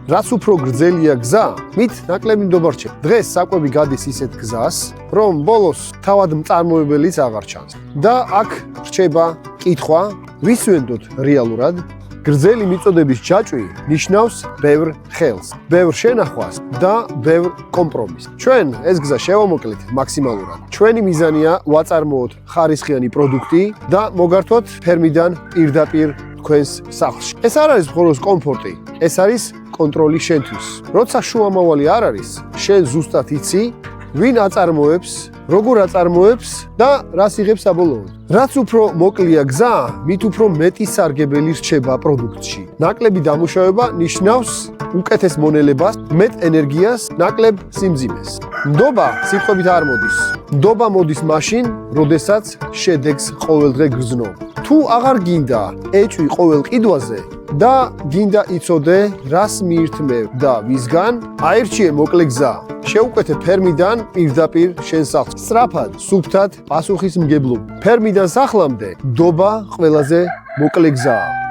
რაც უფრო გრძელია გზა, მით ნაკლები ნდობა რჩება. დღეს საკვები გადის ისეთ გზას, რომ ბოლოს თავად მწარმოებელიც აღარ ჩანს. და აქ რჩება კითხვა, ვის ვენდოთ რეალურად? გრძელი მიწოდების ჯაჭვი ნიშნავს ბევრ ხელს, ბევრ შენახვას და ბევრ კომპრომისს. ჩვენ ეს გზა შევამოკლეთ მაქსიმალურად. ჩვენი მიზანია ვაწარმოოთ ხარისხიანი პროდუქტი და მოგართოთ ფერმიდან პირდაპირ თქვენს სახლში. ეს არ არის მხოლოდ კომფორტი, ეს არის კონტროლი შენთვის. როცა შუამავალი არ არის, შენ ზუსტად იცი, ვინ აწარმოებს, როგორ აწარმოებს და რას იღებს საბოლოოდ. რაც უფრო მოკლია გზა, მით უფრო მეტი სარგებელი რჩება პროდუქტში. ნაკლები დამუშავება ნიშნავს უკეთეს მონელებას, მეტ ენერგიას, ნაკლებ სიმძიმეს. ნდობა სიტყვებით არ მოდის. ნდობა მოდის მაშინ, როდესაც შედეგს ყოველდღე გრძნობ. თუ აღარ გინდა ეჭვი ყოველ ყიდვაზე და გინდა იცოდე, რას მიირთმევ და ვისგან, აირჩიე მოკლე გზა. შეუკვეთე ფერმიდან პირდაპირ შენ სახლს. სწრაფად, სუფთად, პასუხისმგებლობით. ფერმიდან სახლამდე ნდობა ყველაზე მოკლე გზაა.